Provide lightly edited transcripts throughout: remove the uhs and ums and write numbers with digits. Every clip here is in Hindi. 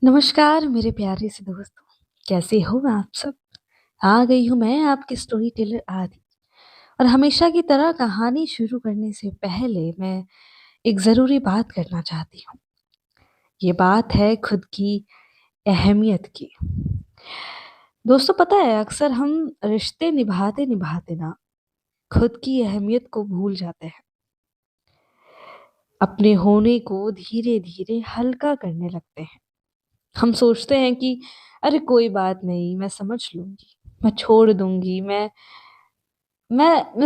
नमस्कार मेरे प्यारे से दोस्तों, कैसे हो आप सब? आ गई हूँ मैं आपकी स्टोरी टेलर आदि। और हमेशा की तरह कहानी शुरू करने से पहले मैं एक ज़रूरी बात करना चाहती हूँ। ये बात है खुद की अहमियत की। दोस्तों पता है अक्सर हम रिश्ते निभाते-निभाते ना खुद की अहमियत को भूल जाते हैं। अपने होने को धीरे-धीरे हल्का करने लगते हैं। हम सोचते हैं कि अरे कोई बात नहीं, मैं समझ लूँगी, मैं छोड़ दूँगी, मैं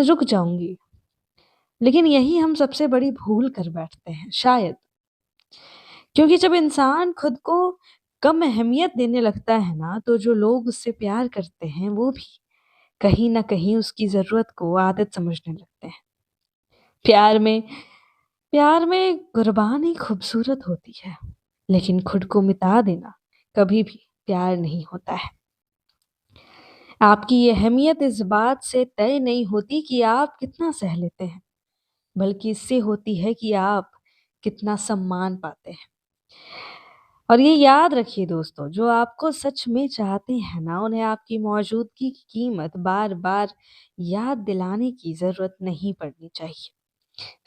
रुक जाऊँगी। लेकिन यही हम सबसे बड़ी भूल कर बैठते हैं शायद। क्योंकि जब इंसान खुद को कम अहमियत देने लगता है ना, तो जो लोग उससे प्यार करते हैं, वो भी कहीं न कहीं उसकी ज़रूरत को आदत समझने लगते हैं। प्यार में प्यार में कुर्बानी खूबसूरत होती है, लेकिन खुद को मिटा देना कभी भी प्यार नहीं होता है। आपकी ये अहमियत इस बात से तय नहीं होती कि आप कितना सह लेते हैं, बल्कि इससे होती है कि आप कितना सम्मान पाते हैं। और ये याद रखिए दोस्तों, जो आपको सच में चाहते हैं ना, उन्हें आपकी मौजूदगी की कीमत बार-बार याद दिलाने की ज़रूरत नहीं पड़नी चाहिए।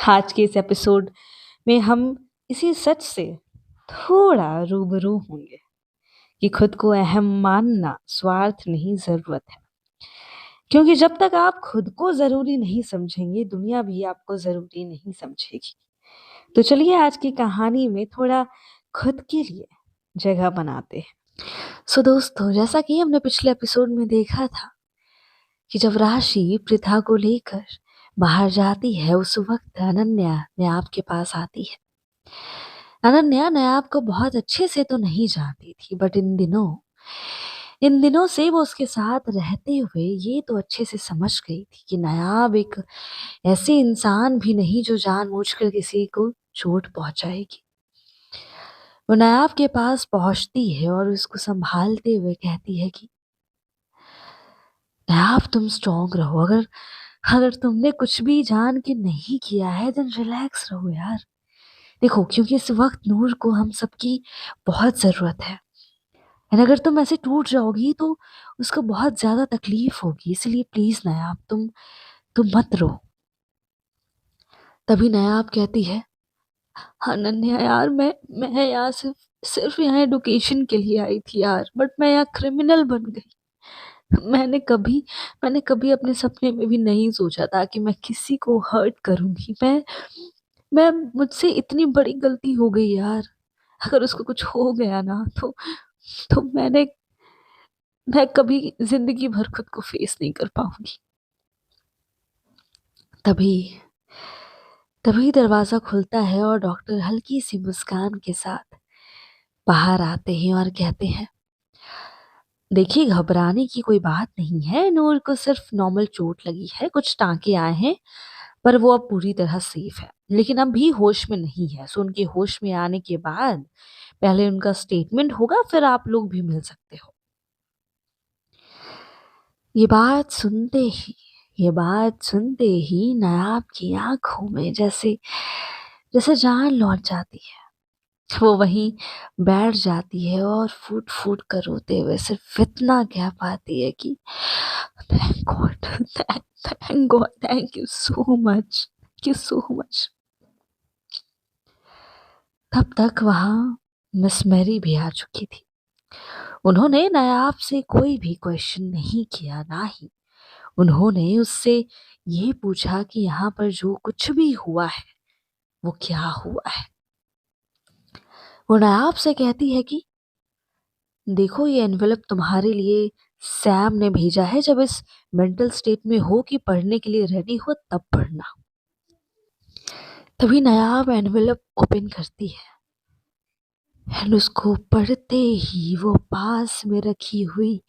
आज के इस एपिसोड में हम इसी सच से थोड़ा रूबरू होंगे कि खुद को अहम मानना स्वार्थ नहीं, ज़रूरत है। क्योंकि जब तक आप खुद को ज़रूरी नहीं समझेंगे, दुनिया भी आपको ज़रूरी नहीं समझेगी। तो चलिए आज की कहानी में थोड़ा खुद के लिए जगह बनाते हैं। सो दोस्तों, जैसा कि हमने पिछले एपिसोड में देखा था कि जब राशि पृथा को लेकर बाहर जाती है, उस वक़्त अनन्या नायाब के पास आती है। अनन्या नायाब को बहुत अच्छे से तो नहीं जानती थी, बट इन दिनों से वो उसके साथ रहते हुए ये तो अच्छे से समझ गई थी कि नायाब एक ऐसे इंसान भी नहीं जो जानबूझकर किसी को चोट पहुंचाएगी। वो नायाब के पास पहुंचती है और उसको संभालते हुए कहती है कि नायाब, तुम स्ट्रांग रहो। अगर अगर तुमने कुछ भी जान के नहीं किया है, देन रिलैक्स रहो यार। देखो, क्योंकि इस वक्त नूर को हम सबकी बहुत जरूरत है। एंड अगर तुम ऐसे टूट जाओगी तो उसको बहुत ज्यादा तकलीफ होगी, इसलिए प्लीज नायाब, तुम मत रो। तभी नायाब कहती है, अनन्या यार, मैं यहाँ सिर्फ सिर्फ यहाँ एडुकेशन के लिए आई थी यार, बट मैं यहाँ क्रिमिनल बन गई। मैंने कभी अपने सपने में भी नहीं सोचा था कि मैं किसी को हर्ट करूंगी। मैं मुझसे इतनी बड़ी गलती हो गई यार। अगर उसको कुछ हो गया ना, तो मैं कभी जिंदगी भर खुद को फेस नहीं कर पाऊंगी। तभी तभी दरवाजा खुलता है और डॉक्टर हल्की सी मुस्कान के साथ बाहर आते हैं और कहते हैं, देखिए, घबराने की कोई बात नहीं है, नूर को सिर्फ नॉर्मल चोट लगी है, कुछ टांके आए हैं, पर वो अब पूरी तरह सेफ है, लेकिन अब भी होश में नहीं है। सो उनके होश में आने के बाद पहले उनका स्टेटमेंट होगा, फिर आप लोग भी मिल सकते हो। ये बात सुनते ही ये बात सुनते ही नायाब की आंखों में जैसे जैसे जान लौट जाती है। वो वहीं बैठ जाती है और फूट फूट कर रोते हुए सिर्फ इतना कह पाती है कि thank God, thank God, thank you so much, thank you so much. तब तक वहां मिस मैरी भी आ चुकी थी। उन्होंने नायाब से कोई भी क्वेश्चन नहीं किया, ना ही उन्होंने उससे ये पूछा कि यहाँ पर जो कुछ भी हुआ है वो क्या हुआ है। वो नायाब से कहती है कि देखो, ये एनवेलप तुम्हारे लिए सैम ने भेजा है। जब इस मेंटल स्टेट में हो कि पढ़ने के लिए रेडी हो, तब पढ़ना। तभी नायाब एनवेलप ओपन करती है एंड उसको पढ़ते ही वो पास में रखी हुई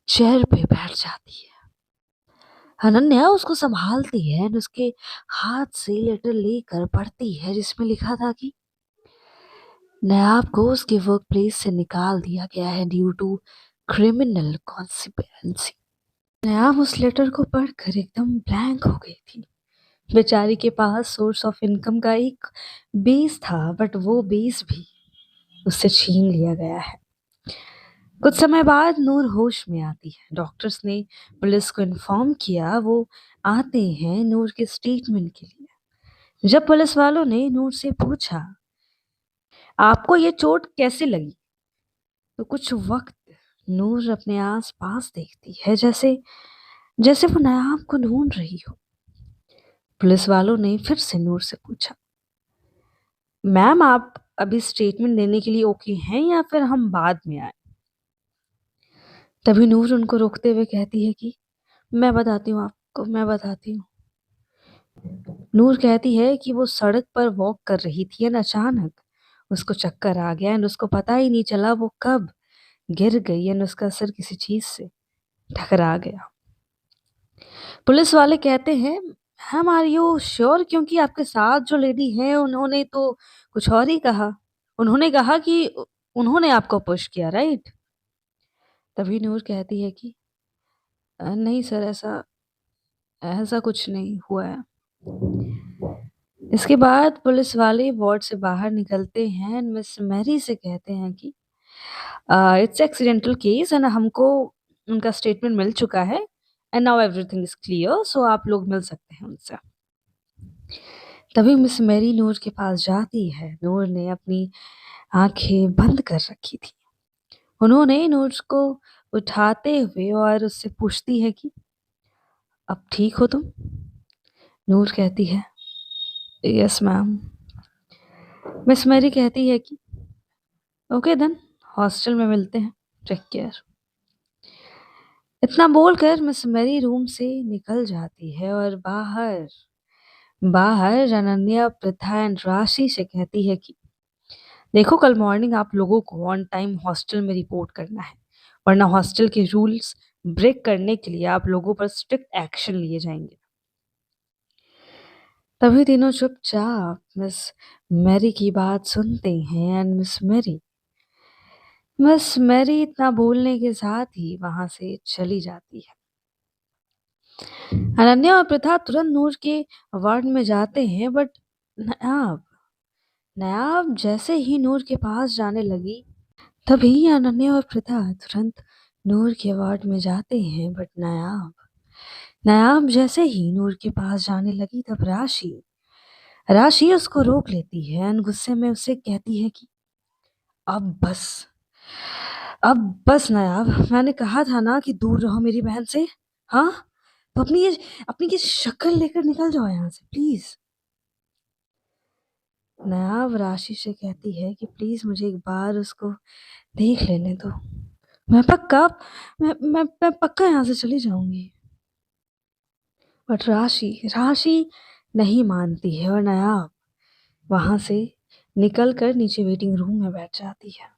चेयर पे बैठ जाती है। अनन्या उसको संभालती है एंड उसके हाथ से लेटर लेकर पढ़ती है, जिसमें लिखा था कि नायाब को उसके वर्क प्लेस से निकाल दिया गया है ड्यू टू क्रिमिनल कॉन्सिक्वेंसी। नायाब उस लेटर को पढ़कर एकदम ब्लैंक हो गई थी। बेचारी के पास सोर्स ऑफ इनकम का एक बेस था, बट वो बेस भी उससे छीन लिया गया है। कुछ समय बाद नूर होश में आती है। डॉक्टर्स ने पुलिस को इन्फॉर्म किया, वो आते हैं नूर के स्टेटमेंट के लिए। जब पुलिस वालों ने नूर से पूछा, आपको ये चोट कैसे लगी, तो कुछ वक्त नूर अपने आस पास देखती है, जैसे जैसे वो नायाब को ढूंढ रही हो। पुलिस वालों ने फिर से नूर से पूछा, मैम आप अभी स्टेटमेंट देने के लिए ओके हैं या फिर हम बाद में आए? तभी नूर उनको रोकते हुए कहती है कि मैं बताती हूँ आपको, मैं बताती हूँ। नूर कहती है कि वो सड़क पर वॉक कर रही थी एंड अचानक उसको चक्कर आ गया एंड उसको पता ही नहीं चला वो कब गिर गई एंड उसका सर किसी चीज से टकरा गया। पुलिस वाले कहते हैं, हम आर यू श्योर, क्योंकि आपके साथ जो लेडी है उन्होंने तो कुछ और ही कहा। उन्होंने कहा कि उन्होंने आपको पुश किया, राइट? तभी नूर कहती है कि नहीं सर, ऐसा ऐसा कुछ नहीं हुआ है। इसके बाद पुलिस वाले वार्ड से बाहर निकलते हैं, मिस मैरी से कहते हैं कि इट्स एक्सीडेंटल केस एंड हमको उनका स्टेटमेंट मिल चुका है and now everything is clear, so आप लोग मिल सकते हैं उनसे। तभी मिस मैरी नूर के पास जाती है। नूर ने अपनी आंखें बंद कर रखी थी। उन्होंने नूर को उठाते हुए और उससे पूछती है कि अब ठीक हो तुम? नूर कहती है, यस मैम। मिस मैरी कहती है कि ओके देन, हॉस्टल में मिलते हैं, टेक केयर। इतना बोलकर मिस मैरी रूम से निकल जाती है और बाहर बाहर अनन्या, प्रथा एंड राशि से कहती है कि देखो, कल मॉर्निंग आप लोगों को ऑन टाइम हॉस्टल में रिपोर्ट करना है, वरना हॉस्टल के रूल्स ब्रेक करने के लिए आप लोगों पर स्ट्रिक्ट एक्शन लिए जाएंगे। तभी तीनों चुपचाप मिस मैरी की बात सुनते हैं एंड मिस मैरी इतना बोलने के साथ ही वहां से चली जाती है। अनन्या और प्रथा तुरंत नूर के वार्ड में जाते हैं, बट नायाब नायाब जैसे ही नूर के पास जाने लगी, तभी अनन्या और प्रथा तुरंत नूर के वार्ड में जाते हैं, बट नायाब नायाब जैसे ही नूर के पास जाने लगी, तब राशि राशि उसको रोक लेती है और गुस्से में उससे कहती है कि अब बस अब बस नायाब, मैंने कहा था ना कि दूर रहो मेरी बहन से। हाँ, तो अपनी ये शक्ल लेकर निकल जाओ यहाँ से प्लीज। नायाब राशि से कहती है कि प्लीज मुझे एक बार उसको देख लेने दो, मैं पक्का मैं पक्का यहाँ से चली जाऊंगी। बट राशि राशि नहीं मानती है और नायाब वहां से निकल कर नीचे वेटिंग रूम में बैठ जाती है।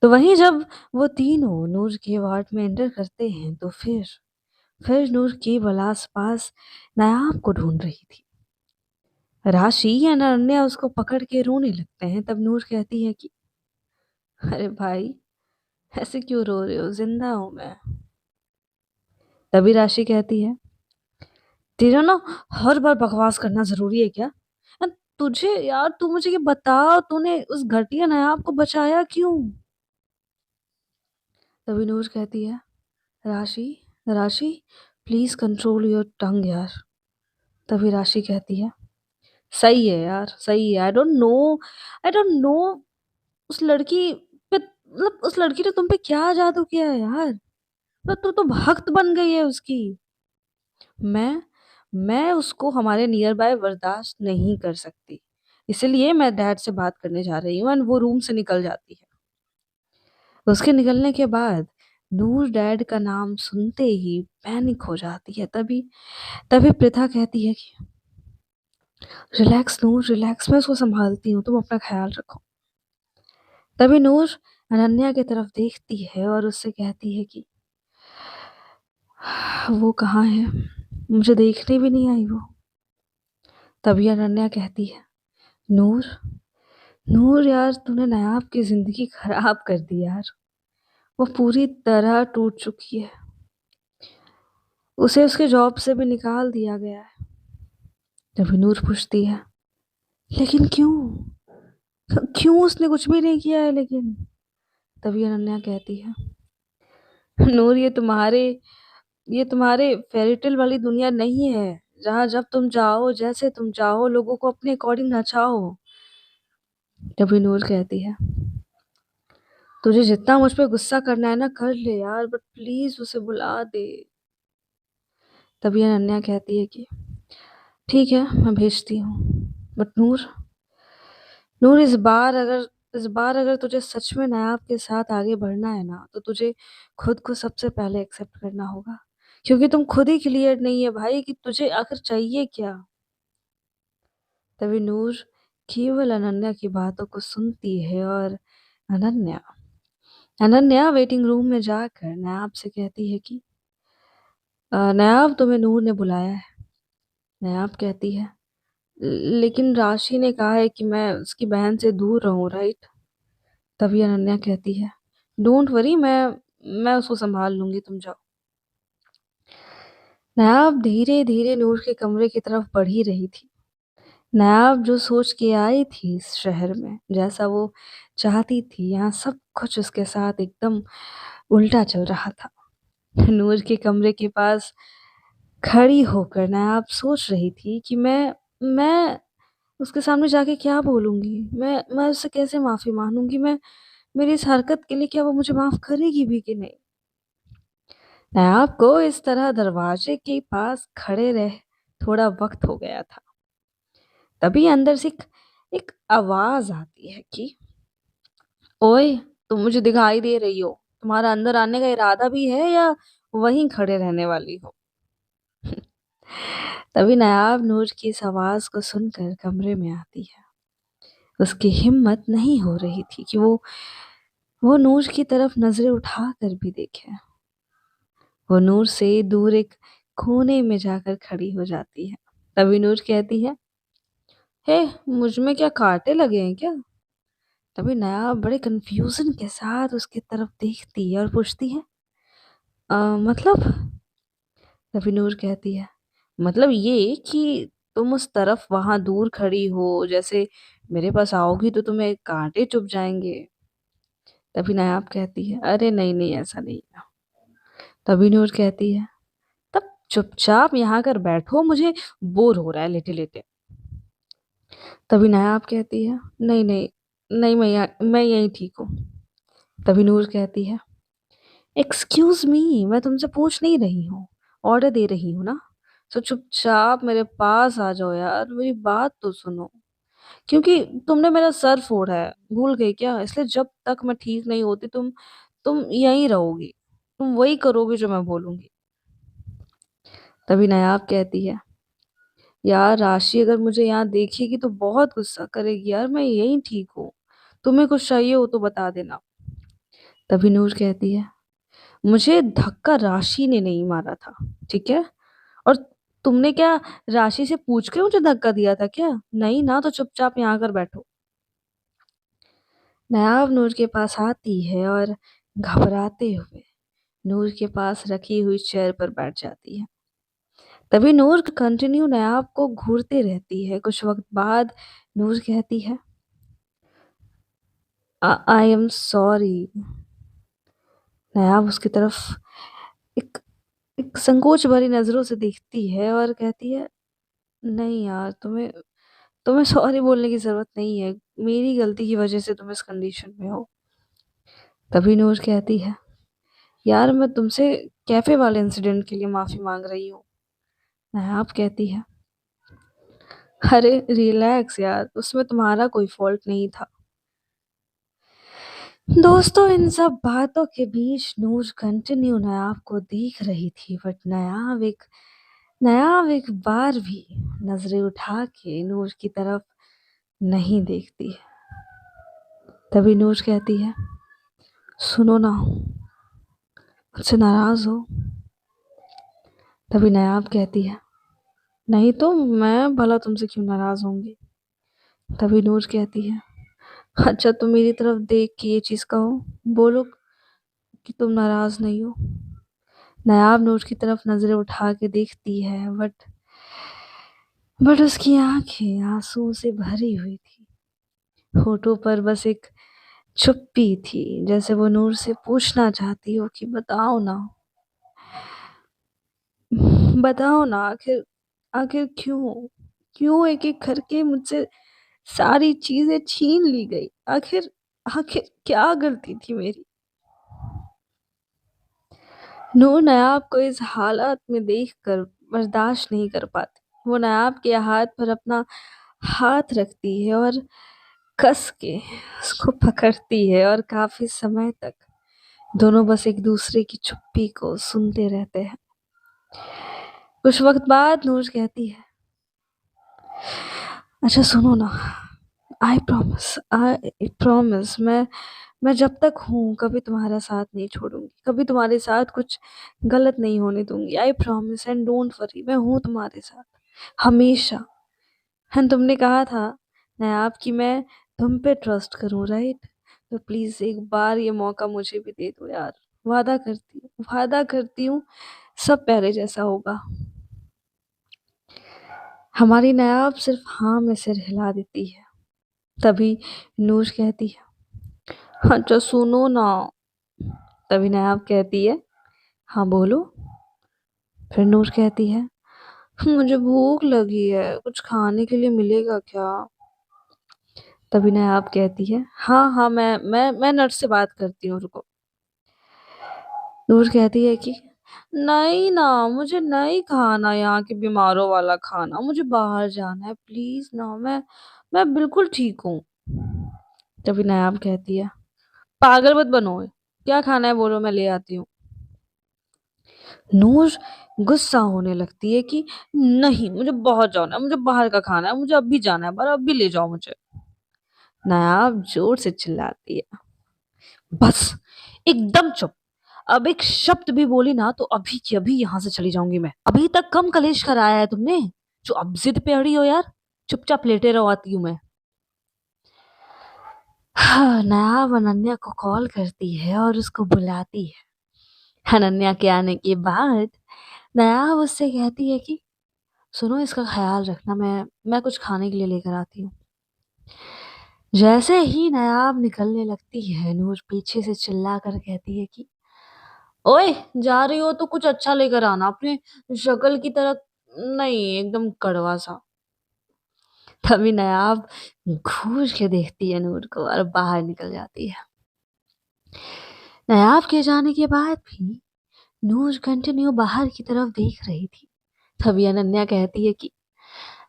तो वहीं जब वो तीनों नूर के वार्ड में एंटर करते हैं, तो फिर नूर केवल आसपास नायाब को ढूंढ रही थी। राशि या अनन्या उसको पकड़ के रोने लगते हैं। तब नूर कहती है कि अरे भाई, ऐसे क्यों रो रहे हो, जिंदा हूं मैं। तभी राशि कहती है, तेरा ना हर बार बकवास करना जरूरी है क्या? तुझे यार, तू मुझे ये बता, तूने उस घटिया नायाब को बचाया क्यों? तभी नूर कहती है, राशि राशि प्लीज कंट्रोल योर टंग यार। तभी राशि कहती है, सही है यार, सही है। आई डोंट नो उस लड़की पे, मतलब उस लड़की ने तुम पे क्या जादू किया है यार, तो तू तो भक्त बन गई है उसकी। मैं मैं उसको हमारे नियर बाय बर्दाश्त नहीं कर सकती, इसलिए मैं डैड से बात करने जा रही हूँ एंड वो रूम से निकल जाती है। उसके निकलने के बाद नूर डैड का नाम सुनते ही पैनिक हो जाती है। तभी तभी प्रथा कहती है कि रिलैक्स नूर, रिलैक्स, मैं उसको संभालती हूँ, तुम अपना ख्याल रखो। तभी नूर अनन्या की तरफ देखती है और उससे कहती है कि वो कहाँ है, मुझे देखने भी नहीं आई वो। तभी अनन्या कहती है, नूर नूर यार, तूने नायाब की जिंदगी खराब कर दी यार, वो पूरी तरह टूट चुकी है, उसे उसके जॉब से भी निकाल दिया गया है। तभी नूर पूछती है, लेकिन क्यों? क्यों, उसने कुछ भी नहीं किया है लेकिन। तभी अनन्या कहती है, नूर ये तुम्हारे फेयरीटेल वाली दुनिया नहीं है, जहाँ जब तुम चाहो जैसे तुम चाहो लोगों को अपने अकॉर्डिंग नचाओ। तभी नूर कहती है, तुझे जितना मुझ पे गुस्सा करना है ना कर ले यार, बट प्लीज उसे बुला दे। तभी अनन्या कहती है कि ठीक है, मैं भेजती हूँ। बट नूर, नूर इस बार अगर तुझे सच में नायाब के साथ आगे बढ़ना है ना, तो तुझे खुद को सबसे पहले एक्सेप्ट करना होगा, क्योंकि तुम खुद ही क्लियर नहीं है भाई कि तुझे आखिर चाहिए क्या। तभी नूर केवल अनन्या की बातों को सुनती है, और अनन्या अनन्या वेटिंग रूम में जाकर नायाब से कहती है कि नायाब, तुम्हें नूर ने बुलाया है। नायाब कहती है, लेकिन राशि ने कहा है कि मैं उसकी बहन से दूर रहूं, राइट?" तभी अनन्या कहती है, डोंट वरी, मैं उसको संभाल लूंगी, तुम जाओ। नायाब धीरे धीरे नूर के कमरे की तरफ बढ़ ही रही थी। नायाब जो सोच के आई थी इस शहर में, जैसा वो चाहती थी, यहाँ सब कुछ उसके साथ एकदम उल्टा चल रहा था। नूर के कमरे के पास खड़ी होकर नायाब सोच रही थी कि मैं उसके सामने जाके क्या बोलूंगी, मैं उससे कैसे माफी मांगूंगी, मैं मेरी इस हरकत के लिए क्या वो मुझे माफ करेगी भी कि नहीं। नायाब को इस तरह दरवाजे के पास खड़े रह थोड़ा वक्त हो गया था। तभी अंदर से एक आवाज आती है कि ओए, तुम मुझे दिखाई दे रही हो, तुम्हारा अंदर आने का इरादा भी है या वहीं खड़े रहने वाली हो? तभी नायाब नूर की इस आवाज को सुनकर कमरे में आती है। उसकी हिम्मत नहीं हो रही थी कि वो नूर की तरफ नजरें उठाकर भी देखे। वो नूर से दूर एक कोने में जाकर खड़ी हो जाती है। तभी नूर कहती है, हे, मुझ में क्या कांटे लगे हैं क्या? तभी नया बड़े कंफ्यूजन के साथ उसकी तरफ देखती है और पूछती है, मतलब?" तभी नूर कहती है, मतलब ये कि तुम उस तरफ वहां दूर खड़ी हो, जैसे मेरे पास आओगी तो तुम्हें कांटे चुभ जाएंगे। तभी नायाब कहती है, अरे नहीं नहीं, ऐसा नहीं है। तभी नूर कहती है, तब चुपचाप यहाँ कर बैठो, मुझे बोर हो रहा है लेटे लेटे। तभी नायाब कहती है, नहीं नहीं, नहीं, मैं यहीं ठीक हूँ। तभी नूर कहती है, एक्सक्यूज मी, मैं तुमसे पूछ नहीं रही हूँ, ऑर्डर दे रही हूँ ना। तो चुपचाप मेरे पास आ जाओ यार, मेरी बात तो सुनो। क्योंकि तुमने मेरा सर फोड़ा है, भूल गई क्या? इसलिए जब तक मैं ठीक नहीं होती तुम यहीं रहोगी, तुम वही करोगे जो मैं बोलूंगी। तभी नायाब कहती है, यार राशि अगर मुझे यहाँ देखेगी तो बहुत गुस्सा करेगी यार, मैं यहीं ठीक हूँ, तुम्हें कुछ चाहिए हो तो बता देना। तभी नूर कहती है, मुझे धक्का राशि ने नहीं मारा था, ठीक है? और तुमने क्या राशि से पूछ के मुझे धक्का दिया था क्या? नहीं ना, तो चुपचाप यहाँ कर बैठो। नायाब नूर के पास आती है और घबराते हुए नूर के पास रखी हुई चेयर पर बैठ जाती है। तभी नूर कंटिन्यू नायाब को घूरते रहती है। कुछ वक्त बाद नूर कहती है, आई एम सॉरी। नायाब उसकी तरफ एक एक संकोच भरी नजरों से देखती है और कहती है, नहीं यार, तुम्हें तुम्हें सॉरी बोलने की जरूरत नहीं है, मेरी गलती की वजह से तुम इस कंडीशन में हो। तभी नूर कहती है, यार मैं तुमसे कैफे वाले इंसिडेंट के लिए माफी मांग रही हूँ। नायाब कहती है, अरे रिलैक्स यार, उसमें तुम्हारा कोई फॉल्ट नहीं था। दोस्तों, इन सब बातों के बीच नूर कंटिन्यू नायाब को देख रही थी, बट नायाब एक बार भी नजरें उठा के नूर की तरफ नहीं देखती है। तभी नूर कहती है, सुनो ना, मुझसे नाराज हो? तभी नायाब कहती है, नहीं तो मैं भला तुमसे क्यों नाराज होंगी? तभी नूर कहती है, अच्छा, तुम मेरी तरफ देख के ये चीज कहो, बोलो कि तुम नाराज नहीं हो। नायाब नूर की तरफ नजरें उठा के देखती है, बट उसकी आंखें आंसू से भरी हुई थी। होठों पर बस एक चुप्पी थी, जैसे वो नूर से पूछना चाहती हो कि बताओ ना, बताओ ना, आखिर आखिर क्यों, क्यों एक एक करके मुझसे सारी चीजें छीन ली गई। आखिर आखिर क्या गलती थी मेरी। नूर नायाब को इस हालत में देखकर बर्दाश्त नहीं कर पाती। वो नायाब के हाथ पर अपना हाथ रखती है और कस के उसको पकड़ती है, और काफी समय तक दोनों बस एक दूसरे की चुप्पी को सुनते रहते हैं। कुछ वक्त बाद नूर कहती है, अच्छा सुनो ना, आई प्रॉमिस मैं जब तक हूँ कभी तुम्हारा साथ नहीं छोड़ूंगी, कभी तुम्हारे साथ कुछ गलत नहीं होने दूंगी। I promise and don't worry, मैं हूँ तुम्हारे साथ हमेशा। एंड तुमने कहा था नायाब कि मैं तुम पे ट्रस्ट करूँ, राइट? तो प्लीज एक बार ये मौका मुझे भी दे दो यार। वादा करती हूँ सब पहले जैसा होगा। हमारी नायाब सिर्फ हाँ में सिर हिला देती है। तभी नूर कहती है, अच्छा सुनो ना। तभी नायाब कहती है, हाँ बोलो। फिर नूर कहती है, मुझे भूख लगी है, कुछ खाने के लिए मिलेगा क्या? तभी नायाब कहती है, हाँ हाँ, मैं नर्स से बात करती हूँ, रुको। नूर कहती है कि नहीं ना, मुझे नहीं खाना यहाँ के बीमारों वाला खाना, मुझे बाहर जाना है प्लीज ना, मैं बिल्कुल ठीक हूँ। तभी नायाब कहती है, पागल मत बनो, क्या खाना है बोलो, मैं ले आती हूँ। नूर गुस्सा होने लगती है कि नहीं, मुझे बहुत जाना है, मुझे बाहर का खाना है, मुझे अभी जाना है बाहर, अभी ले जाओ मुझे। नायाब जोर से चिल्लाती है, बस एकदम चुप। अब एक शब्द भी बोली ना तो अभी की अभी यहां से चली जाऊंगी मैं। अभी तक कम कलेश कराया है तुमने, जो अब जिद पे अड़ी हो यार। चुपचाप लेटे रहो, आती हूँ मैं। हाँ, नायाब अनन्या को कॉल करती है और उसको बुलाती है। अनन्या के आने के बाद नायाब उससे कहती है कि सुनो, इसका ख्याल रखना, मैं कुछ खाने के लिए लेकर आती हूँ। जैसे ही नायाब निकलने लगती है, नूर पीछे से चिल्ला कर कहती है कि ओए, जा रही हो तो कुछ अच्छा लेकर आना, अपने शक्ल की तरह नहीं, एकदम कड़वा सा। तभी नायाब घूर के देखती है नूर को और बाहर निकल जाती है। नायाब के जाने के बाद भी नूर कंटिन्यू बाहर की तरफ देख रही थी। तभी अनन्या कहती है कि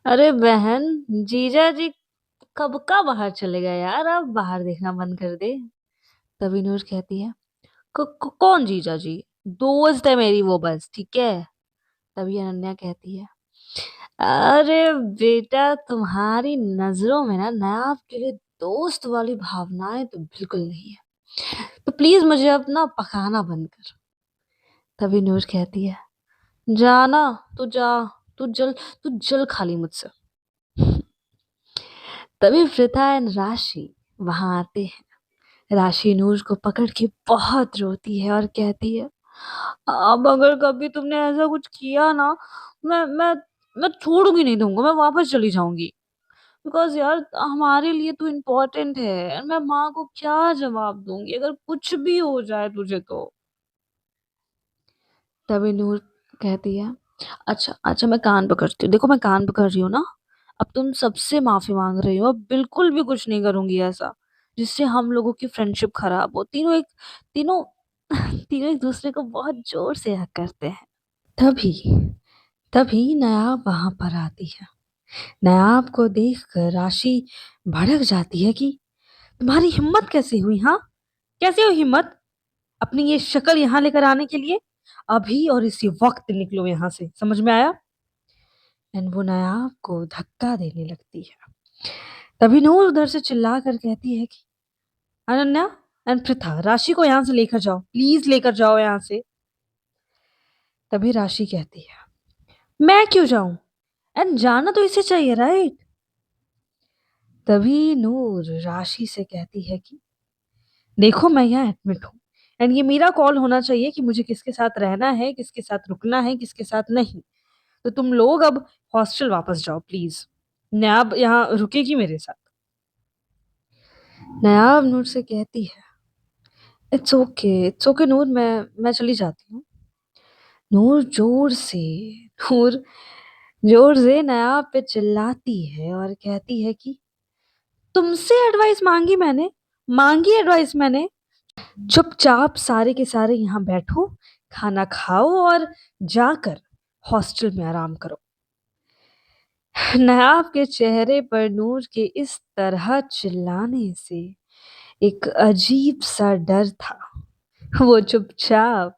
अरे बहन, जीजा जी कब का बाहर चले गए यार, अब बाहर देखना बंद कर दे। तभी नूर कहती है, कौन जीजा जी? दोस्त है मेरी वो, बस, ठीक है। तभी अनन्या कहती है, अरे बेटा, तुम्हारी नजरों में ना नायाब के लिए दोस्त वाली भावनाएं तो बिल्कुल नहीं है, तो प्लीज मुझे अपना पकाना बंद कर। तभी नूर कहती है, जाना, तू जा, तू जल खा ली मुझसे। तभी प्रथा एंड राशि वहां आते हैं। राशि नूर को पकड़ के बहुत रोती है और कहती है, अब अगर कभी तुमने ऐसा कुछ किया ना, मैं मैं मैं छोड़ूंगी नहीं तुमको, मैं वापस चली जाऊंगी। बिकॉज यार हमारे लिए तू इम्पोर्टेंट है, मैं माँ को क्या जवाब दूंगी अगर कुछ भी हो जाए तुझे तो। तभी नूर कहती है, अच्छा अच्छा, मैं कान पकड़ती हूँ, देखो मैं कान पकड़ रही हूँ ना। अब तुम सबसे माफी मांग रही हो, अब बिल्कुल भी कुछ नहीं करूंगी ऐसा जिससे हम लोगों की फ्रेंडशिप खराब हो। तीनों तीनों एक दूसरे को बहुत जोर से हक करते हैं। तभी तभी नायाब वहां पर आती है। नायाब को देखकर राशि भड़क जाती है कि तुम्हारी हिम्मत कैसे हुई, हाँ? कैसे हुई हिम्मत अपनी ये शक्ल यहाँ लेकर आने के लिए? अभी और इसी वक्त निकलो यहाँ से, समझ में आया? एंड वो नायाब को धक्का देने लगती है। तभी नूर उधर से चिल्ला कर कहती है कि अनन्या एंड पृथा, राशि को यहाँ से लेकर जाओ, प्लीज लेकर जाओ यहाँ से। तभी राशि कहती है, मैं क्यों जाऊं, एंड जाना तो इसे चाहिए, राइट? तभी नूर राशि से कहती है कि देखो मैं यहाँ एडमिट हूँ, एंड ये मेरा कॉल होना चाहिए कि मुझे किसके साथ रहना है, किसके साथ रुकना है, किसके साथ नहीं। तो तुम लोग अब हॉस्टल वापस जाओ प्लीज, नैब यहाँ रुकेगी मेरे साथ। नायाब नूर से कहती है, इट्स ओके नूर, मैं चली जाती हूँ। नूर नूर जोर से नायाब पे चिल्लाती है और कहती है कि तुमसे एडवाइस मांगी एडवाइस मैंने। चुपचाप सारे के सारे यहाँ बैठो, खाना खाओ और जाकर हॉस्टल में आराम करो। नायाब के चेहरे पर नूर के इस तरह चिल्लाने से एक अजीब सा डर था। वो चुपचाप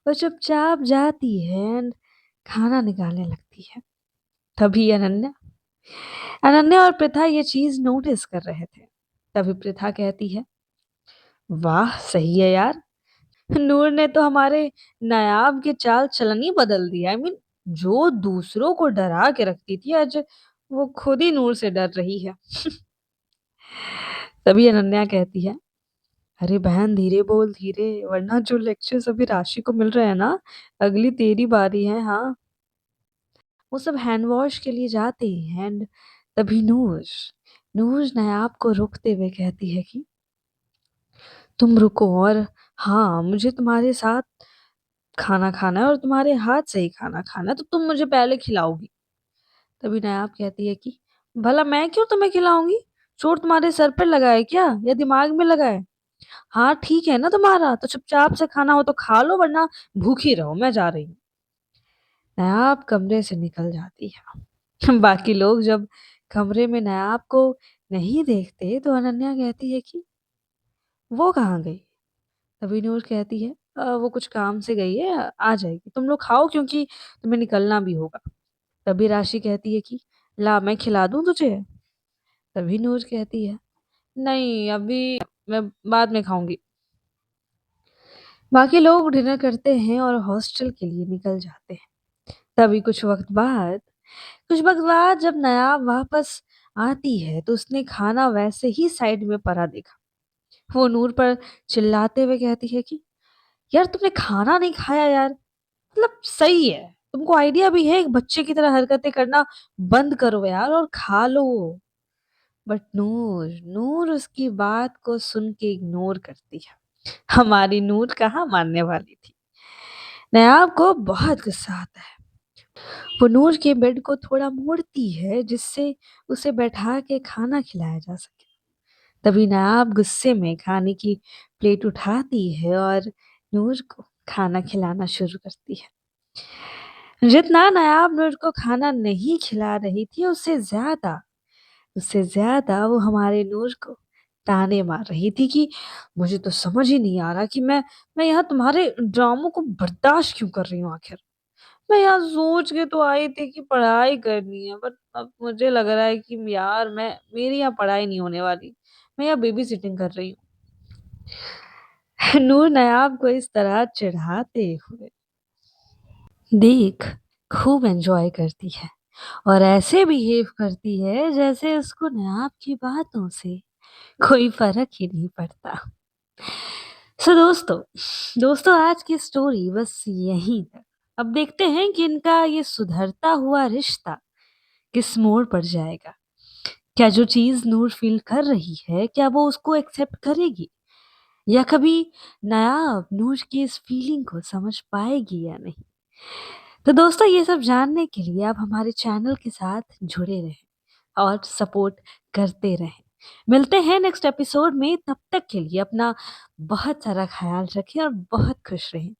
वो चुपचाप जाती है and खाना निकालने लगती है। तभी अनन्या और प्रथा ये चीज नोटिस कर रहे थे। तभी प्रथा कहती है, वाह सही है यार, नूर ने तो हमारे नायाब के चाल चलन ही बदल दिया। जो दूसरों को डरा के रखती थी, आज वो खुद ही नूर से डर रही है। तभी अनन्या कहती है, अरे बहन धीरे बोल, धीरे, वरना जो लेक्चर्स अभी राशि को मिल रहे हैं ना, अगली तेरी बारी है। हाँ, वो सब हैंड वॉश के लिए जाते हैं एंड तभी नूर नूर नायाब को रोकते हुए कहती है कि तुम रुको, और हाँ, मुझे तुम्हारे साथ खाना खाना है और तुम्हारे हाथ से ही खाना खाना है, तो तुम मुझे पहले खिलाओगी। तभी नायाब कहती है कि भला मैं क्यों तुम्हें खिलाऊंगी? चोट तुम्हारे सर पर लगा है क्या, या दिमाग में लगा है? हाँ ठीक है ना तुम्हारा, तो चुपचाप से खाना हो तो खा लो, वरना भूखी रहो, मैं जा रही हूँ। नायाब कमरे से निकल जाती है। बाकी लोग जब कमरे में नायाब को नहीं देखते तो अनन्या कहती है कि वो कहाँ गई? तभी नूर कहती है, वो कुछ काम से गई है, आ जाएगी, तुम लोग खाओ क्योंकि तुम्हें निकलना भी होगा। तभी राशि कहती है कि ला मैं खिला दूं तुझे। तभी नूर कहती है, नहीं अभी, मैं बाद में खाऊंगी। बाकी लोग डिनर करते हैं और हॉस्टल के लिए निकल जाते हैं। तभी कुछ वक्त बाद जब नायाब वापस आती है तो उसने खाना वैसे ही साइड में पड़ा देखा। वो नूर पर चिल्लाते हुए कहती है कि यार तुमने खाना नहीं खाया यार, मतलब सही है, तुमको आइडिया भी है, एक बच्चे की तरह हरकतें करना बंद करो यार और खा लो। बट नूर नूर उसकी बात को सुन के इग्नोर करती है। हमारी नूर कहाँ मानने वाली थी। नायाब को बहुत गुस्सा आता है। वो नूर के बेड को थोड़ा मोड़ती है जिससे उसे बैठा के खाना खिलाया जा सके। तभी नायाब गुस्से में खाने की प्लेट उठाती है और नूर को खाना खिलाना शुरू करती है। जितना नायाब नूर को खाना नहीं खिला रही थी, उससे ज्यादा वो हमारे नूर को ताने मार रही थी कि मुझे तो समझ ही नहीं आ रहा कि मैं यहाँ तुम्हारे ड्रामों को बर्दाश्त क्यों कर रही हूँ आखिर। मैं यहाँ सोच के तो आई थी कि पढ़ाई करनी है, बट अब मुझे लग रहा है कि यार मैं मेरी यहाँ पढ़ाई नहीं होने वाली, मैं यहाँ बेबी सिटिंग कर रही हूँ। नूर नायाब को इस तरह चिढ़ाते हुए देख खूब एंजॉय करती है और ऐसे बिहेव करती है जैसे उसको नायाब की बातों से कोई फर्क ही नहीं पड़ता। सो दोस्तों आज की स्टोरी बस यहीं तक। अब देखते हैं कि इनका ये सुधरता हुआ रिश्ता किस मोड़ पर जाएगा। क्या जो चीज नूर फील कर रही है, क्या वो उसको एक्सेप्ट करेगी, या कभी नायाब नूर की इस फीलिंग को समझ पाएगी या नहीं। तो दोस्तों ये सब जानने के लिए आप हमारे चैनल के साथ जुड़े रहें और सपोर्ट करते रहें। मिलते हैं नेक्स्ट एपिसोड में, तब तक के लिए अपना बहुत सारा ख्याल रखें और बहुत खुश रहें।